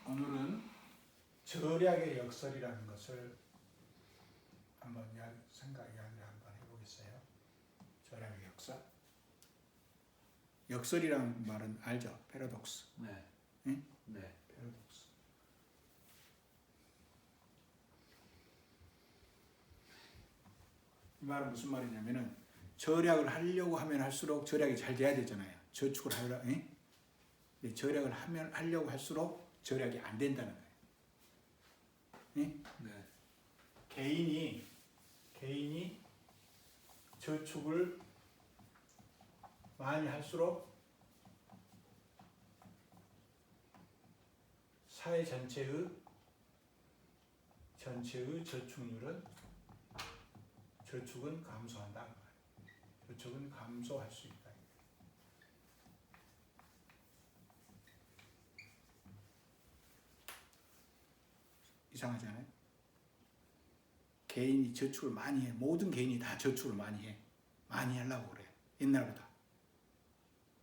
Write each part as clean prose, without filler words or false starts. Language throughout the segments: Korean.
오늘은 절약의 역설이라는 것을 한번 이야기를 한번 해보겠어요. 절약의 역설. 역설이란 말은 알죠? 패러독스. 네. 응? 네. 패러독스. 이 말은 무슨 말이냐면은 절약을 하려고 하면 할수록 절약이 잘 돼야 되잖아요. 저축을 하려, 응? 절약을 하려고 할수록 절약이 안 된다는 거예요. 응? 네. 개인이 저축을 많이 할수록 사회 전체의 저축은 감소한다. 저축은 감소할 수 있다. 이상하지 않아요? 개인이 저축을 많이 해. 모든 개인이 다 저축을 많이 해. 많이 하려고 그래. 옛날보다.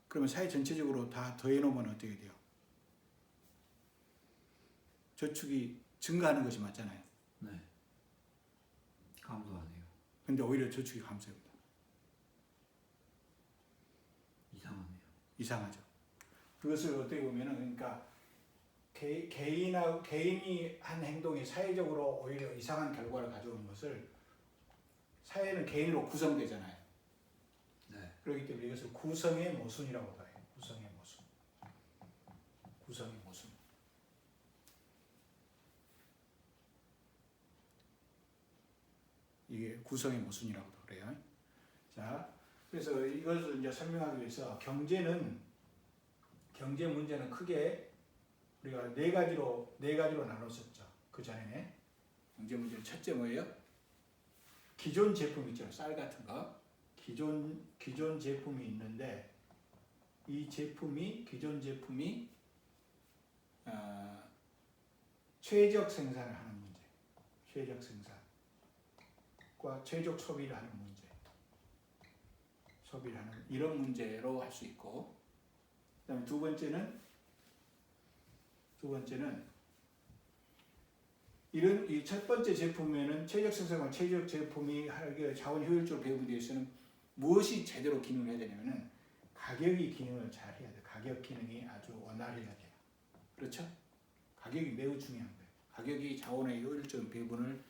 그러면 사회 전체적으로 다 더해놓으면 어떻게 돼요? 저축이 증가하는 것이 맞잖아요. 네. 감소하네요. 근데 오히려 저축이 감소합니다. 이상하네요. 이상하죠. 그것을 어떻게 보면은 그러니까 개인이 한 행동이 사회적으로 오히려 이상한 결과를 가져오는 것을 사회는 개인으로 구성되잖아요. 네. 그렇기 때문에 이것을 구성의 모순이라고도 해요. 구성의 모순. 구성의 모순. 이게 구성의 모순이라고도 그래요. 자, 그래서 이것을 이제 설명하기 위해서 경제 문제는 크게 우리가 네 가지로 나눴었죠. 그 전에 경제 문제는 첫째 뭐예요? 기존 제품 있죠. 쌀 같은 거. 기존 제품이 있는데 이 기존 제품이 최적 생산을 하는 문제. 최적 생산과 최적 소비를 하는 문제. 소비를 하는 이런 문제로 할 수 있고, 그다음에 두 번째는 이 첫 번째 제품에는 최적 생산과 최적 제품이 자원 효율적으로 배분되어 있으면 무엇이 제대로 기능을 해야 되냐면은 가격이 기능을 잘 해야 돼. 가격 기능이 아주 원활해야 돼요. 그렇죠? 가격이 매우 중요한 거예요. 가격이 자원의 효율적 배분을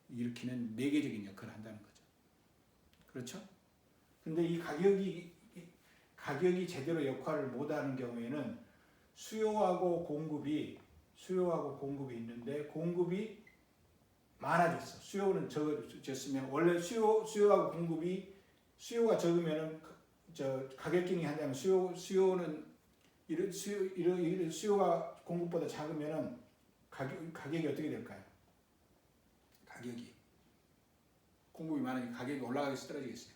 일으키는 매개적인 역할을 한다는 거죠. 그렇죠? 근데 이 가격이 제대로 역할을 못하는 경우에는 수요하고 공급이 있는데 공급이 많아졌어. 수요는 적어졌으면 원래 수요하고 수요가 적으면은 가격 기능이 한다면 수요는 이런 수요가 공급보다 작으면은 가격이 어떻게 될까요? 가격이 공급이 많으니까 가격이 올라가겠어, 떨어지겠어요?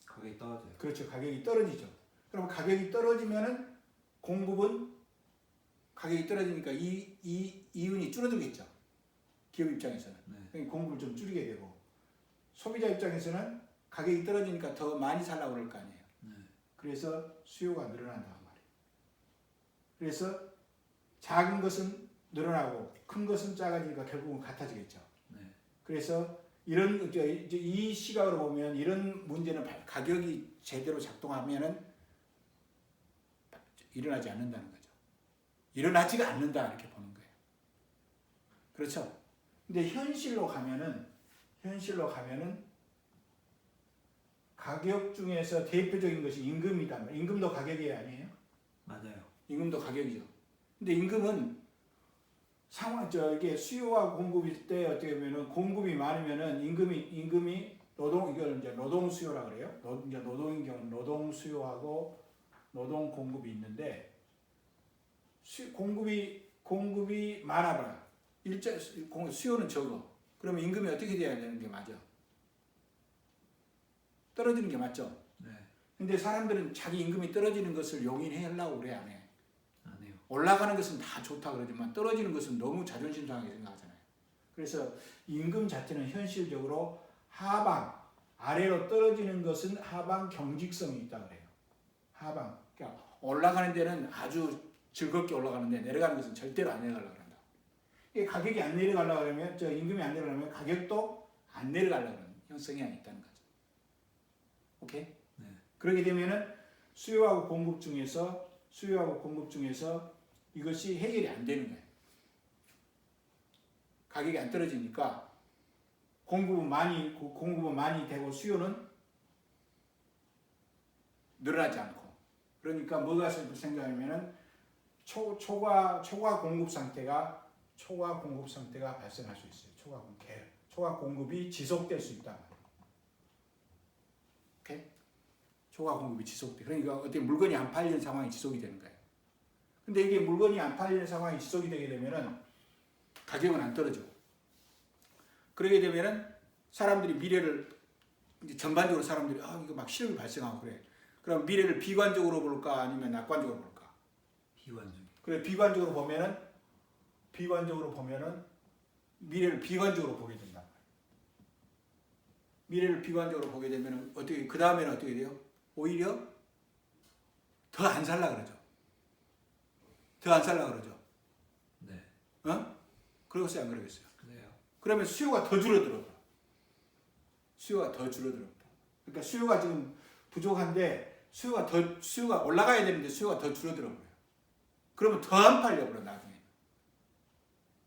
가격이 떨어져요. 그렇죠. 가격이 떨어지죠. 그럼 가격이 떨어지면은 가격이 떨어지니까 이윤이 줄어들겠죠. 기업 입장에서는. 네. 그러니까 공급을 좀 줄이게 되고, 소비자 입장에서는 가격이 떨어지니까 더 많이 살라고 그럴 거 아니에요. 네. 그래서 수요가 늘어난단 말이에요. 그래서 작은 것은 늘어나고 큰 것은 작아지니까 결국은 같아지겠죠. 네. 그래서 이 시각으로 보면 이런 문제는 가격이 제대로 작동하면은 일어나지 않는다는 거죠. 일어나지가 않는다 이렇게 보는 거예요. 그렇죠? 근데 현실로 가면은 가격 중에서 대표적인 것이 임금이다. 임금도 가격이 아니에요? 맞아요. 임금도 가격이죠. 근데 임금은 이게 수요와 공급일 때 어떻게 보면은 공급이 많으면은 임금이 이걸 이제 노동 수요라 그래요. 이제 노동인 경우는 노동 수요하고 노동 공급이 있는데 공급이 많아봐라. 수요는 적어. 그러면 임금이 어떻게 돼야 되는 게 맞아? 떨어지는 게 맞죠? 네. 근데 사람들은 자기 임금이 떨어지는 것을 용인하려고 그래, 안 해? 안 해요. 올라가는 것은 다 좋다 그러지만 떨어지는 것은 너무 자존심 상하게 생각하잖아요. 그래서 임금 자체는 현실적으로 하방, 아래로 떨어지는 것은 하방 경직성이 있다 그래요. 하방. 그러니까 올라가는 데는 아주 즐겁게 올라가는데 내려가는 것은 절대로 안 내려가려고 한다. 이게 가격이 안 내려가려고 하면 임금이 안 내려가려면 가격도 안 내려가려고 하는 성향이 있다는 거죠. 오케이? 네. 그렇게 되면은 수요하고 공급 중에서 이것이 해결이 안 되는 거예요. 가격이 안 떨어지니까 공급은 많이 되고 수요는 늘어나지 않고. 그러니까 뭐가 생각하면은 초과 공급 상태가 발생할 수 있어요. 초과 공급이 지속될 수 있다. 오케이? 초과 공급이 지속돼. 그러니까 어떻게 물건이 안 팔리는 상황이 지속이 되는 거예요. 근데 이게 물건이 안 팔리는 상황이 지속이 되게 되면은 가격은 안 떨어지고. 그러게 되면은 사람들이 미래를 이제 전반적으로 사람들이 이거 막 실험이 발생하고 그래. 그럼 미래를 비관적으로 볼까 아니면 낙관적으로 볼까? 비관적. 그래 비관적으로 보면은 미래를 비관적으로 보게 된다. 미래를 비관적으로 보게 되면은 어떻게 그 다음에는 어떻게 돼요? 오히려 더 안 살라 그러죠. 네. 그러겠어요, 안 그러겠어요? 그래요. 그러면 수요가 더 줄어들어. 그러니까 수요가 지금 부족한데 수요가 올라가야 되는데 수요가 더 줄어들어 버려요. 그러면 더 안 팔려 버려 나중에.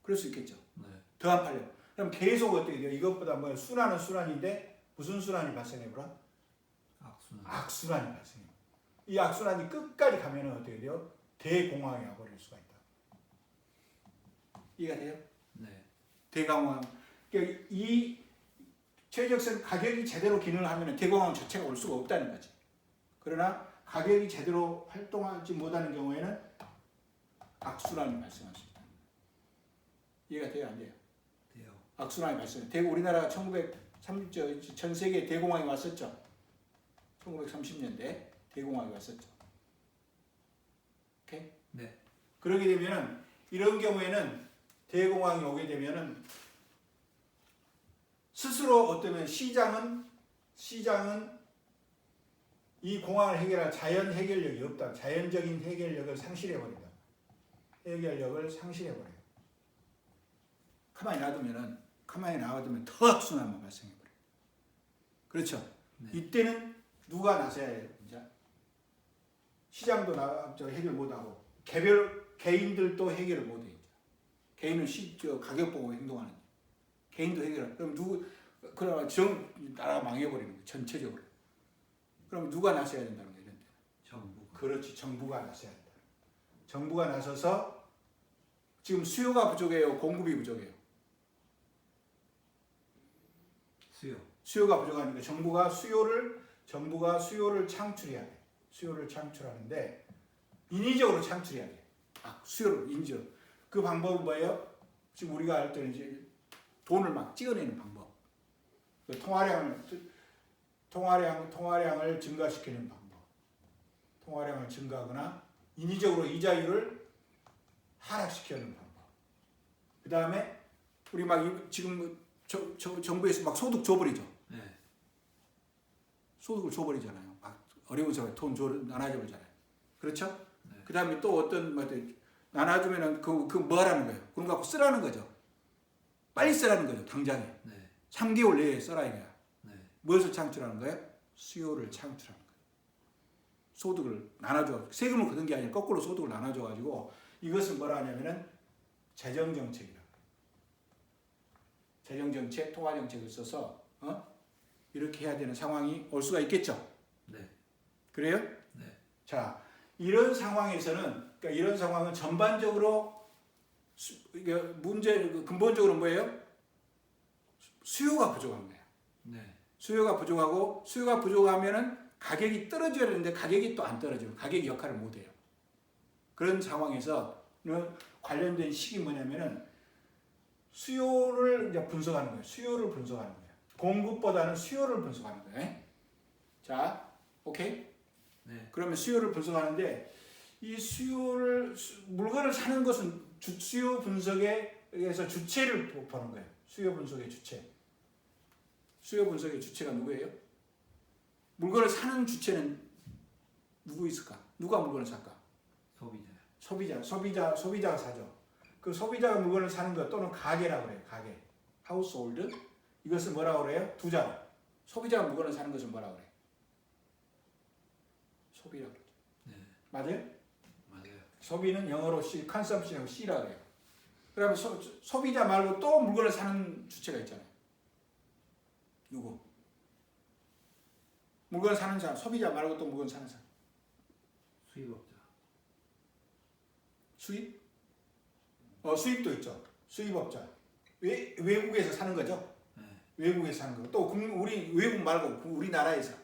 그럴 수 있겠죠. 네. 더 안 팔려. 그럼 계속 어떻게 돼요? 이것보다 순환은 순환인데 무슨 순환이 발생해 버려? 악순환이 발생해. 이 악순환이 끝까지 가면은 어떻게 돼요? 대공황이 와버릴 수가 있다. 이해가 돼요? 네. 대공황. 그러니까 이 최적선 가격이 제대로 기능을 하면 대공황 자체가 올 수가 없다는 거지. 그러나 가격이 제대로 활동하지 못하는 경우에는 악순환이 발생할 수 있다. 이해가 돼요? 안 돼요? 돼요. 악순환이 발생. 대구 우리나라가 1930년 전 세계 대공황이 왔었죠. 1930년대 대공황이 왔었죠. 오케이? 네. 그러게 되면은 이런 경우에는 대공황이 오게 되면은 스스로 어쩌면 시장은 이 공황을 해결할 자연 해결력이 없다. 자연적인 해결력을 상실해 버린다. 가만히 놔두면 더 악순환만 발생해 버려요. 그렇죠? 네. 이때는 누가 나서야 해요? 이제 시장도 해결 못하고 개인들도 해결을 못해요. 개인은 가격 보고 행동하는. 개인도 해결을. 그러면 나라가 망해버리는 거예요. 전체적으로. 그럼 누가 나서야 된다는 거예요? 이런 때. 정부가. 그렇지. 정부가 나서야 된다. 정부가 나서서 지금 수요가 부족해요. 공급이 부족해요. 수요가 부족하니까 정부가 수요를 창출해야 돼. 수요를 창출하는데 인위적으로 창출해야 돼. 수요를 인위적으로. 그 방법은 뭐예요? 지금 우리가 할 때는 이제 돈을 막 찍어내는 방법. 그 통화량을 증가시키는 방법. 통화량을 증가하거나 인위적으로 이자율을 하락시키는 방법. 그 다음에 우리 지금 정부에서 막 소득 줘버리죠. 네. 소득을 줘버리잖아요. 막 어려운 사람에 돈 나눠줘 버리잖아요. 그렇죠? 네. 그 다음에 또 어떤 나눠주면은 그 뭐 하라는 거예요? 그런 거 갖고 쓰라는 거죠. 빨리 쓰라는 거죠. 당장에. 네. 3개월 내에 써라 이거야. 네. 무엇을 창출하는 거예요? 수요를 창출하는 거예요. 소득을 나눠줘. 세금을 걷는 게 아니라 거꾸로 소득을 나눠줘가지고 이것을 뭐라 하냐면은 재정정책이라고. 재정정책, 통화정책을 써서 이렇게 해야 되는 상황이 올 수가 있겠죠. 네. 그래요? 네. 자, 이런 상황에서는 이런 상황은 전반적으로 근본적으로 뭐예요? 수요가 부족한 거예요. 네. 수요가 부족하면은 가격이 떨어져야 되는데 가격이 또 안 떨어져요. 가격이 역할을 못 해요. 그런 상황에서 관련된 식이 뭐냐면은 수요를 이제 분석하는 거예요. 공급보다는 수요를 분석하는 거예요. 자, 오케이? 네. 그러면 수요를 분석하는데 이 물건을 사는 것은 수요 분석에 의해서 주체를 보는 거예요. 수요 분석의 주체. 수요 분석의 주체가 누구예요? 물건을 사는 주체는 누구 있을까? 누가 물건을 살까? 소비자요. 소비자가 사죠. 그 소비자가 물건을 사는 것 또는 가게라고 그래요. 가게. 하우스홀드. 이것을 뭐라고 그래요? 투자. 소비자가 물건을 사는 것을 뭐라고 그래요? 소비라고 그러죠. 네. 맞아요? 맞아요. 소비는 영어로 consumption하고 C라고 그래요. 그러면 소비자 말고 또 물건을 사는 주체가 있잖아요. 누구? 물건을 사는 사람. 소비자 말고 또 물건 사는 사람. 수입업자. 수입? 수입도 있죠. 수입업자. 외국에서 사는 거죠. 네. 외국에서 사는 거. 또 우리 외국 말고 우리나라에서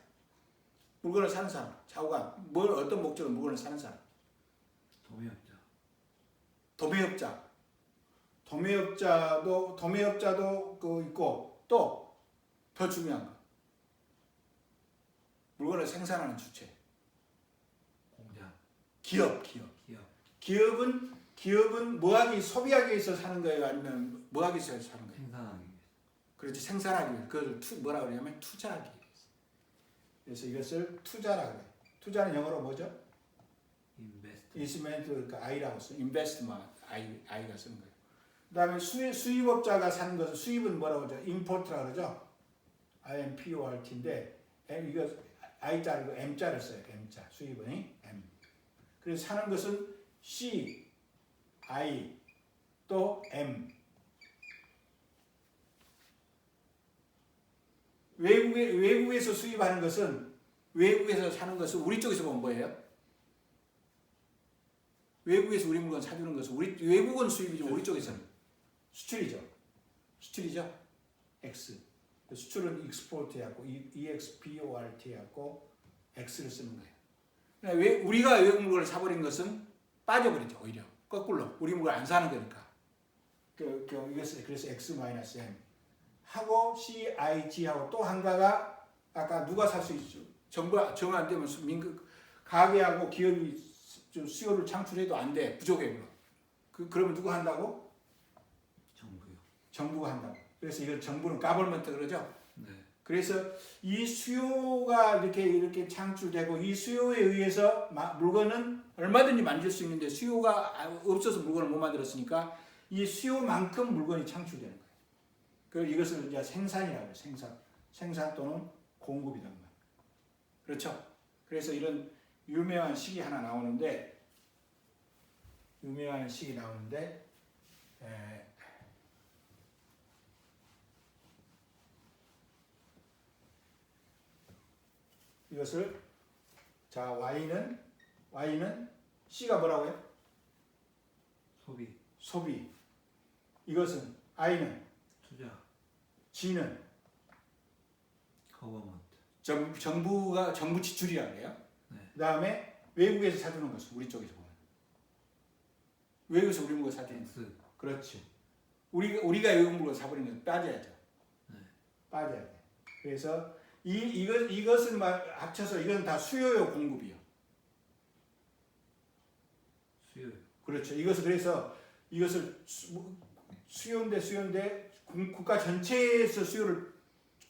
물건을 사는 사람. 자우가 어떤 목적으로 물건을 사는 사람. 도매업자. 도매업자도 있고 또 더 중요한 거. 물건을 생산하는 주체. 공장. 기업. 기업은 뭐 하기 소비하기 위해서 사는 거예요? 아니면 뭐 하기 위해서 사는 거예요? 생산하기 위해서. 그렇지, 생산하기 위해서. 그걸 뭐라고 그러냐면 투자하기 위해서. 그래서 이것을 투자라고 해요. 투자는 영어로 뭐죠? 인베스트먼트. 그러니까 I라고 써요. 인베스트먼트. I가 쓰는 거예요. 그 다음에 수입업자가 사는 것은 수입은 뭐라고 하죠? 임포트라고 그러죠? IMPORT인데 이거 I자를 M자를 써요. M자. 수입은 M. 그래서 사는 것은 C, I, 또 M. 외국에서 수입하는 것은 외국에서 사는 것은 우리 쪽에서 보면 뭐예요? 외국에서 우리 물건 사주는 것은 외국은 수입이죠. 우리 쪽에서는 수출이죠. X. 수출은 export해갖고 EXPORT해갖고 X를 쓰는 거예요. 우리가 외국 물건을 사버린 것은 빠져버리죠. 오히려 거꾸로 우리 물건 안 사는 거니까. 이것을 그래서 X-M 하고 CIG 하고 또 한가가 아까 누가 살 수 있죠. 정부가 정 안 되면 가게하고 기업이 좀 수요를 창출해도 안 돼. 부족해. 그러면 누가 한다고? 정부요. 정부가 한다고. 그래서 이걸 정부는 가버먼트 그러죠. 네. 그래서 이 수요가 이렇게 창출되고 이 수요에 의해서 물건은 얼마든지 만들 수 있는데 수요가 없어서 물건을 못 만들었으니까 이 수요만큼 물건이 창출되는 거예요. 그래서 이것을 이제 생산이라고 해요. 생산 또는 공급이란 말이에요. 그렇죠? 그래서 이런 유명한 식이 하나 나오는데 이것을 자 Y는 C가 뭐라고 해요? 소비. 이것은 I는 투자. G는 거버먼트. 정부 지출이라고 해요. 네. 그다음에 외국에서 사주는 것은 우리 쪽에서 보면 외국에서 우리 물건 사주는 것. X. 그렇지. 우리가 외국 물건 사버리는 건 빠져야죠. 네. 빠져야 돼. 그래서 이것을 합쳐서 이건 다 수요요 공급이요. 수요요. 그렇죠. 그래서 이것을 수요인데 국가 전체에서 수요를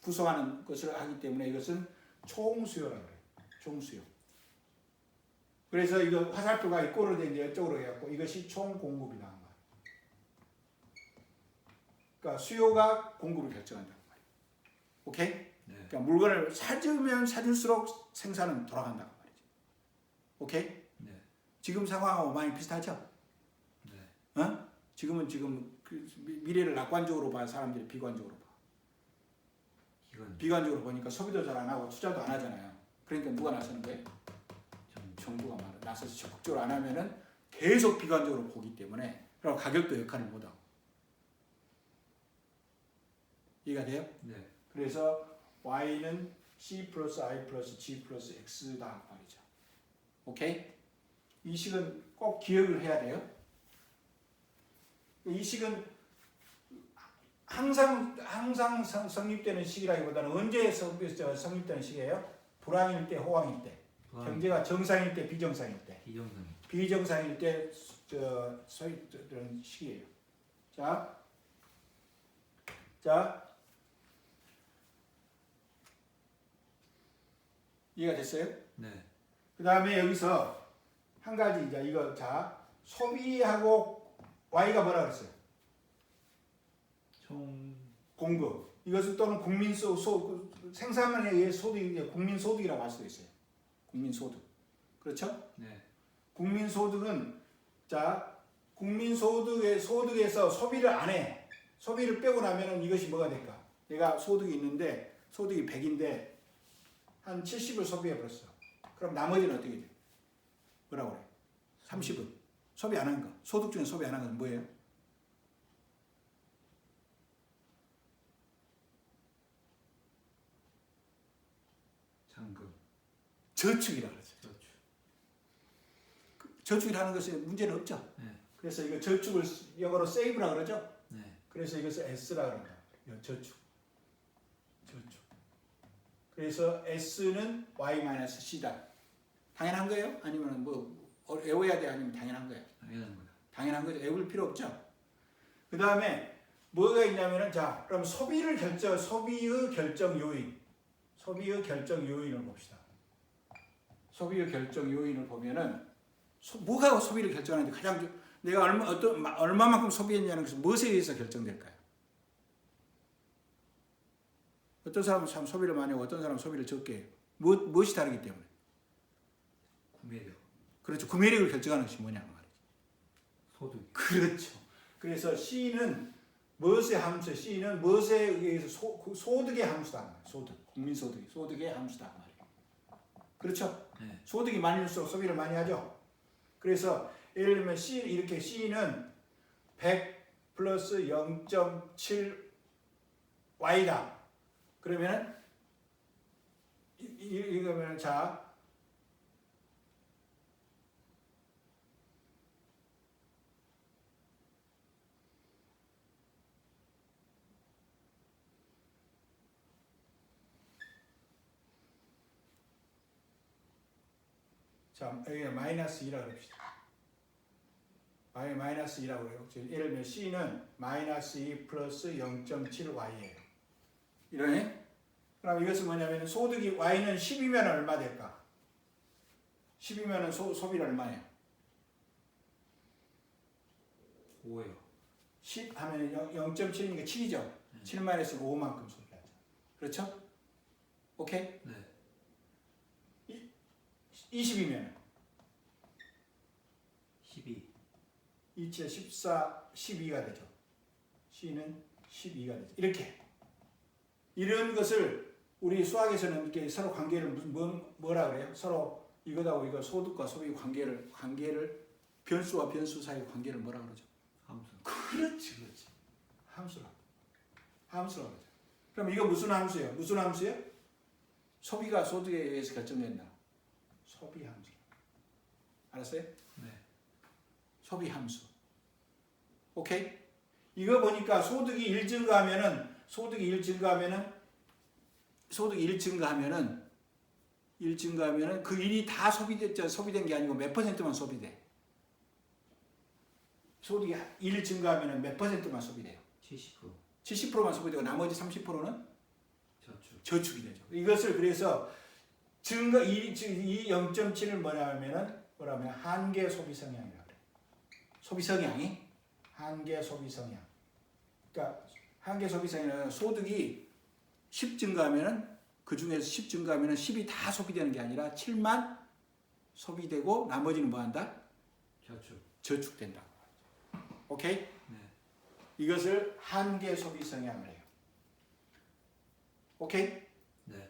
구성하는 것을 하기 때문에 이것은 총수요라고 해요. 총수요. 그래서 이거 화살표가 이꼴로 된 게 이쪽으로 해갖고 이것이 총공급이라는 거예요. 그러니까 수요가 공급을 결정한다는 거예요. 오케이? 네. 그러니까 물건을 사주면 사줄수록 생산은 돌아간다는 말이죠. 오케이? 네. 지금 상황하고 많이 비슷하죠? 네. 지금 미래를 낙관적으로 봐, 사람들이 비관적으로 봐. 비관적으로 보니까 소비도 잘 안 하고 투자도 안 하잖아요. 그러니까 누가 나서는 거예요? 정부가 나서서 적극적으로 안 하면은 계속 비관적으로 보기 때문에 그리고 가격도 역할을 못 하고. 이해가 돼요? 네. 그래서 Y는 C 플러스 I 플러스 G 플러스 X다 말이죠. 오케이? 이 식은 꼭 기억을 해야 돼요. 이 식은 항상 성립되는 시기라기보다는 언제 성립되는 시기예요? 불황일 때, 호황일 때, 경제가 정상일 때, 비정상일 때, 비정상일 때 성립되는 시기예요. 자, 이해가 됐어요? 네. 그 다음에 여기서 한 가지 이제 이거 자 소비하고 Y가 뭐라 그랬어요? 총 공급. 이것은 또는 생산에 의해 소득이 국민소득이라고 할 수도 있어요. 국민소득. 그렇죠? 네. 국민소득은 자 소득에서 소비를 안 해. 소비를 빼고 나면은 이것이 뭐가 될까? 내가 소득이 있는데 소득이 100인데 한 70을 소비해 버렸어. 그럼 나머지는 어떻게 돼? 뭐라고 그래? 30은 소비 안 한 거. 소득 중에 소비 안 한 건 뭐예요? 잔금. 저축이라 그러죠. 저축. 저축이라는 것에 문제는 없죠. 네. 그래서 이거 저축을 영어로 save라 그러죠. 네. 그래서 이것을 S라 그런다. 저축. 그래서 S는 Y-C다. 당연한 거예요? 아니면 뭐 외워야 돼? 아니면 당연한 거예요? 당연한 거야. 당연한 거죠. 외울 필요 없죠. 그 다음에 뭐가 있냐면은 자 그럼 소비의 결정 요인을 봅시다. 소비의 결정 요인을 보면은 뭐가 소비를 결정하는데 가장 내가 얼마만큼 소비했냐는 것은 무엇에 의해서 결정될까요? 어떤 사람은 참 소비를 많이 하고 어떤 사람은 소비를 적게 해요. 무엇이 다르기 때문에? 구매력. 그렇죠. 구매력을 결정하는 것이 뭐냐는 말이죠. 소득. 그렇죠. 그래서 C는 무엇의 함수? C는 무엇에 의해서 소득의 함수다. 국민소득, 소득의 함수다. 그렇죠? 네. 소득이 많을수록 소비를 많이 하죠. 그래서 예를 들면 이렇게 C는 100 플러스 0.7 Y다. 그러면은 이거면 자 여기 마이너스 2라고 합시다. 마이너스 2라고 해요. 예를 들면 C는 마이너스 2 플러스 0.7Y예요. 이러네? 그럼 이것은 뭐냐면 소득이 Y는 10이면 얼마 될까? 10이면 소비는 얼마예요? 5예요. 10 하면 0.7이니까 7이죠. 7 마이너스 5만큼 소비하죠. 그렇죠? 오케이? 네. 20이면 12. 2, 7, 14, 12가 되죠. C는 12가 되죠. 이렇게. 이런 것을 우리 수학에서는 이렇게 서로 관계를 뭐라 그래요? 서로 이거하고 이거 소득과 소비 관계를 변수와 변수 사이 관계를 뭐라 그러죠? 함수. 그렇지. 함수라고 그러죠. 그럼 이거 무슨 함수예요? 무슨 함수예요? 소비가 소득에 의해서 결정된다. 소비 함수. 알았어요? 네. 소비 함수. 오케이? 이거 보니까 소득이 1 증가하면은 그 일이 다 소비된 게 아니고 몇 퍼센트만 소비돼. 소득이 1 증가하면은 몇 퍼센트만 소비돼요? 70%. 70%만 소비되고 나머지 30%는 저축. 저축이 되죠. 이것을 그래서 이 0.7을 뭐냐면 한계 소비 성향이라고 그래요. 소비 성향이 한계 소비 성향. 그러니까 한계 소비 성향은 소득이 10 증가하면은 그 중에서 10 증가하면은 10이 다 소비되는 게 아니라 7만 소비되고 나머지는 뭐 한다? 저축된다. 오케이? 네. 이것을 한계 소비 성향을 해요. 오케이? 네.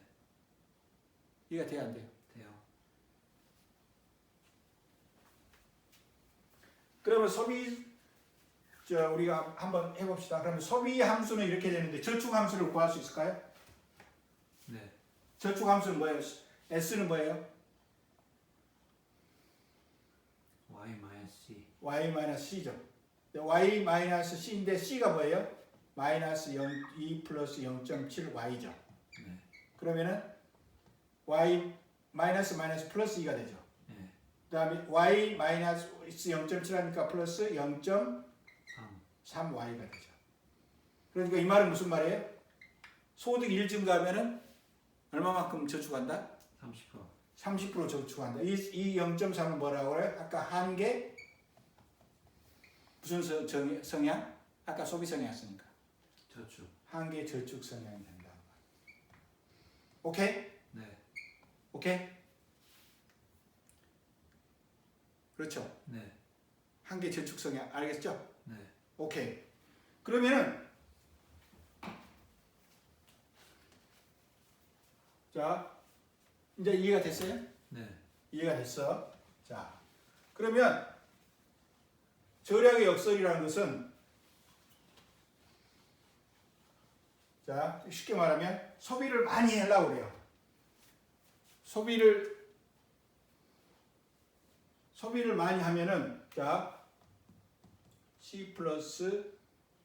이해가 돼야 안 돼요? 돼요. 그러면 우리가 한번 해봅시다. 그러면 소비 함수는 이렇게 되는데 저축 함수를 구할 수 있을까요? 네. 저축 함수는 뭐예요? S는 뭐예요? Y-C. Y-C죠. Y-C인데 C가 뭐예요? 마이너스 2 플러스 0.7Y죠. 네. 그러면은 Y 마이너스 플러스 2가 되죠. 네. 그 다음에 Y 마이너스 0.7 하니까 플러스 0.3Y가 되죠. 그러니까 이 말은 무슨 말이에요? 소득 1 증가하면은 얼마만큼 저축한다? 30%. 30% 저축한다. 이 0.3은 뭐라고 그래? 아까 한계 무슨 성향? 아까 소비 성향이었으니까 저축. 한계 저축 성향이 된다. 오케이? 네. 오케이? 그렇죠? 네. 한계 저축 성향 알겠죠? 네. 오케이. 그러면은 자 이제 이해가 됐어요? 네. 이해가 됐어? 자 그러면 절약의 역설이라는 것은 자 쉽게 말하면 소비를 많이 하려고 그래요. 소비를 많이 하면은 자 C 플러스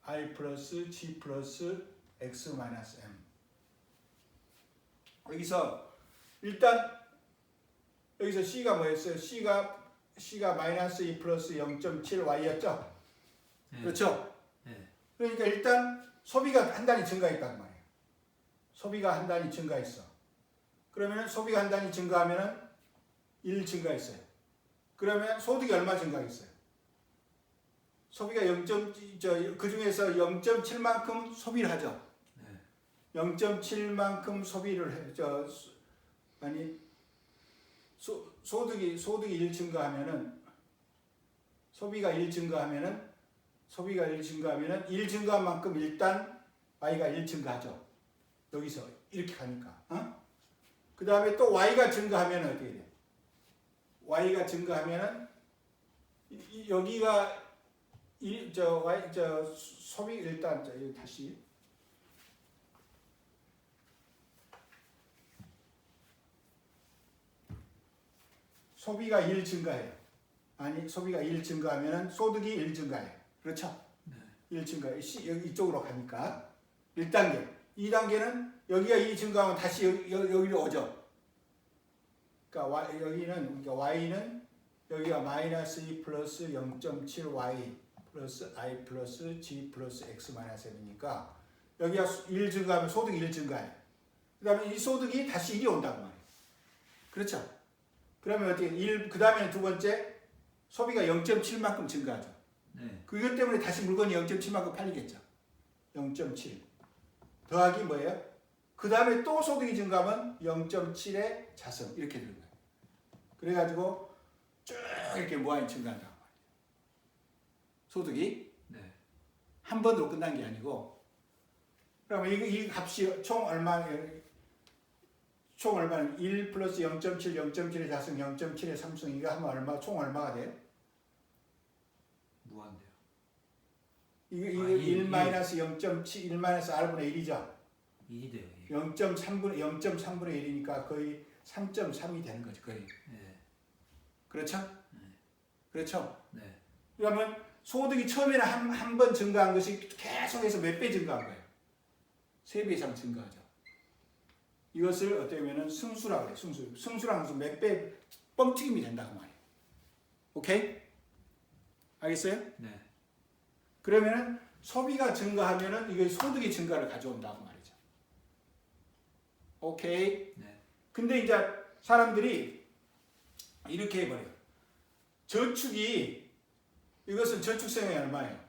I 플러스 G 플러스 X 마이너스 M 여기서 일단 여기서 C가 뭐였어요? C가 마이너스 2 플러스 0.7Y였죠? 네. 그렇죠? 네. 그러니까 일단 소비가 한 단위 증가했단 말이에요. 소비가 한 단위 증가했어. 그러면 소비가 한 단위 증가하면은 1 증가했어요. 그러면 소득이 얼마 증가했어요? 소비가 그 중에서 0.7만큼 소비를 하죠. 네. 0.7만큼 소비를 해. 소득이 1 증가하면은 소비가 1 증가하면은 1 증가한 만큼 일단 Y가 1 증가하죠. 여기서 이렇게 가니까. 그 다음에 또 Y가 증가하면 어떻게 돼? Y가 증가하면은 여기가 소비 일단 다시 소비가 1 증가해요. 아니 소비가 1 증가하면은 소득이 1 증가해요. 그렇죠? 네. 1 증가해. 여기 이쪽으로 가니까 1단계. 2단계는 여기가 2 증가하면 다시 여기로 오죠. 그러니까 그러니까 Y는 여기가 마이너스 2 플러스 0.7Y 플러스 I 플러스 G 플러스 X 마이너스 M이니까 여기가 1 증가하면 소득이 1 증가해. 그 다음에 이 소득이 다시 1이 온다고 말이에요. 그렇죠? 그러면 어떻게 그 다음에 두 번째 소비가 0.7만큼 증가하죠. 네. 그것 때문에 다시 물건이 0.7만큼 팔리겠죠. 0.7 더하기 뭐예요? 그 다음에 또 소득이 증가하면 0.7의 자성 이렇게 되는 거예요. 그래가지고 쭉 이렇게 무한히 증가한다고 말이에요. 소득이 네. 한 번으로 끝난 게 아니고 그러면 이 값이 총 얼마는 1 플러스 0.7, 0.7의 자성, 0.7의 삼성 이거 하면 총 얼마가 돼요? 무한대요. 이거 1 마이너스 0.7, 1 마이너스 R분의 1이죠? 1이 돼요. 0.3분의 1이니까 거의 3.3이 되는 거죠. 거의. 네. 그렇죠? 네. 그렇죠? 네. 그러면 소득이 처음에는 한 번 증가한 것이 계속해서 몇 배 증가한 거예요? 3배 이상 증가하죠. 이것을 어떻게 보면 승수라고 해요. 승수라는 것은 몇 배 뻥튀김이 된다고 말이에요. 오케이? 알겠어요? 네. 그러면은 소비가 증가하면은 이게 소득의 증가를 가져온다고 말이죠. 오케이? 네. 근데 이제 사람들이 이렇게 해버려요. 이것은 저축 성향이 얼마예요?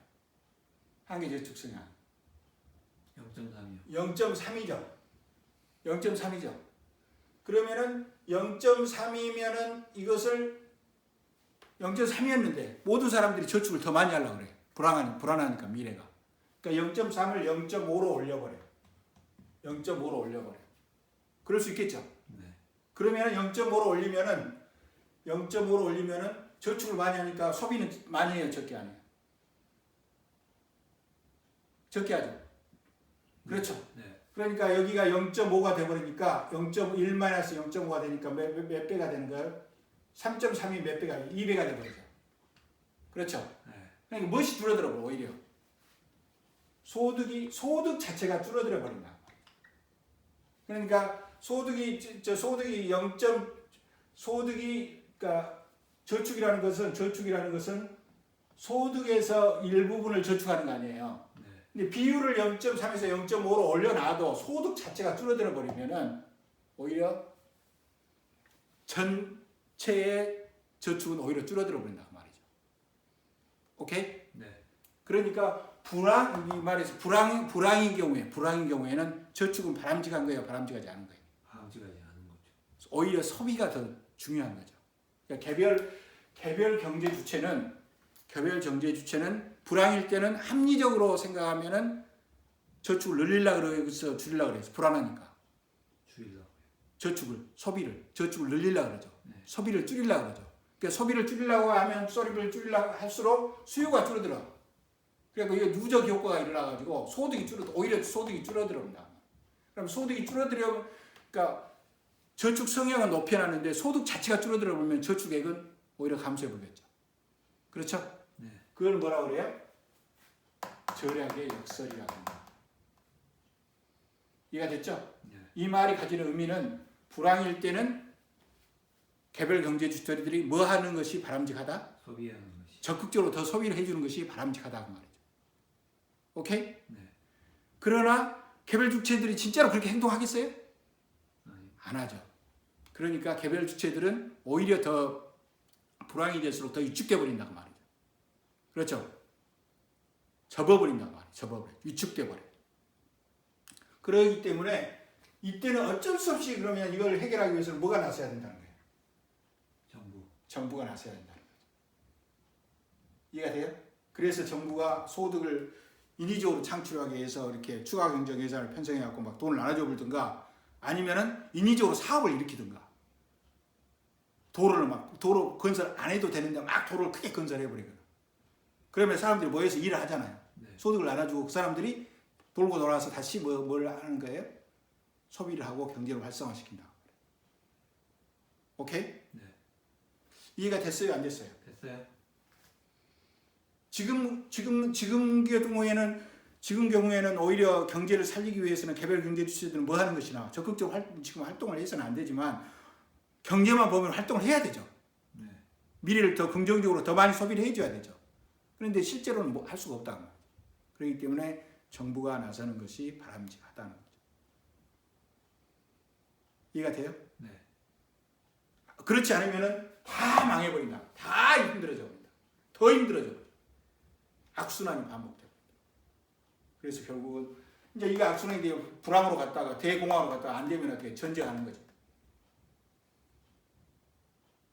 한계 저축 성향. 0.3이요. 0.3이죠. 0.3이죠. 그러면은 0.3이면은 이것을 0.3이었는데 모든 사람들이 저축을 더 많이 하려고 그래요. 불안하니까 미래가. 그러니까 0.3을 0.5로 올려버려요. 0.5로 올려버려요. 그럴 수 있겠죠. 네. 그러면 0.5로 올리면은 저축을 많이 하니까 소비는 많이 해요, 적게 안 해요? 적게 하죠. 그렇죠. 네. 그러니까 여기가 0.5가 돼버리니까 0.1 마이너스 0.5가 되니까 몇 배가 되는 거예요? 3.3이 몇 배가 2배가 돼버리죠. 그렇죠. 네. 그러니까 무엇이 줄어들어 버려 오히려 소득 자체가 줄어들어 버린다. 그러니까 소득이 그러니까 저축이라는 것은 소득에서 일부분을 저축하는 거 아니에요. 네. 근데 비율을 0.3에서 0.5로 올려놔도 소득 자체가 줄어들어 버리면은 오히려 전체의 저축은 오히려 줄어들어 버린다 그 말이죠. 오케이? 네. 그러니까 이 말에서 불황인 경우에는 저축은 바람직한 거예요, 바람직하지 않은 거예요. 바람직하지 않은 거죠. 오히려 소비가 더 중요한 거죠. 그러니까 개별 경제 주체는 불황일 때는 합리적으로 생각하면은 저축을 늘리려고 그래서 줄이려고 그래서 불안하니까 줄이려고. 저축을 늘리려고 그러죠. 네. 소비를 줄이려고 그러죠. 그러니까 소비를 줄이려고 하면 소비를 줄이려고 할수록 수요가 줄어들어. 그러니까 이게 누적 효과가 일어나가지고 오히려 소득이 줄어들어온다. 그럼 소득이 줄어들면 그러니까 저축 성향은 높여놨는데 소득 자체가 줄어들어 보면 저축액은 오히려 감소해 보겠죠. 그렇죠? 네. 그걸 뭐라고 그래요? 절약의 역설이라고 합니다. 이해가 됐죠? 네. 이 말이 가지는 의미는 불황일 때는 개별 경제 주체들이 뭐 하는 것이 바람직하다? 소비하는 것이. 적극적으로 더 소비를 해주는 것이 바람직하다 그 말이죠. 오케이? 네. 그러나 개별 주체들이 진짜로 그렇게 행동하겠어요? 아니. 안 하죠. 그러니까 개별 주체들은 오히려 더 불황이 될수록 더 위축돼 버린다 그 말이죠. 그렇죠? 접어버린다 그 말이에요. 위축돼 버려. 그러기 때문에 이때는 어쩔 수 없이 그러면 이걸 해결하기 위해서는 뭐가 나서야 된다는 거예요? 정부가 나서야 된다는 거죠. 이해가 돼요? 그래서 정부가 소득을 인위적으로 창출하기 위해서 이렇게 추가 경정 예산을 편성해 갖고 막 돈을 나눠줘 버리든가 아니면은 인위적으로 사업을 일으키든가 도로 건설 안 해도 되는데 막 도로를 크게 건설해 버리거나 그러면 사람들이 모여서 일을 하잖아요. 네. 소득을 나눠주고 그 사람들이 돌고 돌아서 다시 뭘 하는 거예요? 소비를 하고 경제를 활성화시킨다. 오케이? 네. 이해가 됐어요? 안 됐어요? 됐어요? 지금 경우에는 오히려 경제를 살리기 위해서는 개별 경제 주체들은 뭐 하는 것이나 적극적으로 지금 활동을 해서는 안 되지만 경제만 보면 활동을 해야 되죠. 네. 미래를 더 긍정적으로 더 많이 소비를 해줘야 되죠. 그런데 실제로는 뭐 할 수가 없다는 거죠. 그렇기 때문에 정부가 나서는 것이 바람직하다는 거죠. 이해가 돼요? 네. 그렇지 않으면은 다 망해버린다. 다 힘들어져 버린다. 더 힘들어져 버린다. 악순환이 반복돼요. 그래서 결국은 이제 이게 악순환이 되어 불황으로 갔다가 대공황으로 갔다가 안 되면 어떻게 전쟁하는 거죠.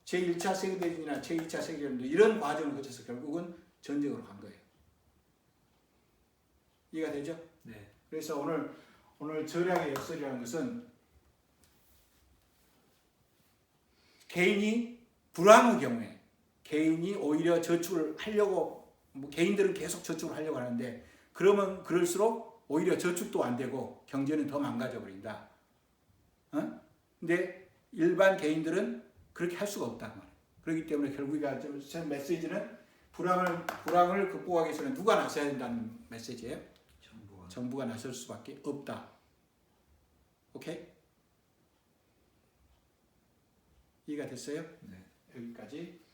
제1차 세계대전이나 제2차 세계대전도 이런 과정을 거쳐서 결국은 전쟁으로 간 거예요. 이해가 되죠? 네. 그래서 오늘 절약의 역설이라는 것은 개인이 불황의 경우에 개인이 오히려 저축을 하려고 개인들은 계속 저축을 하려고 하는데 그러면 그럴수록 오히려 저축도 안 되고 경제는 더 망가져 버린다. 근데 일반 개인들은 그렇게 할 수가 없단 말이에요. 그렇기 때문에 결국에 메시지는 불황을 극복하기 위해서는 누가 나서야 된다는 메시지예요. 정부가 나설 수밖에 없다. 오케이? 이해가 됐어요? 네. 여기까지.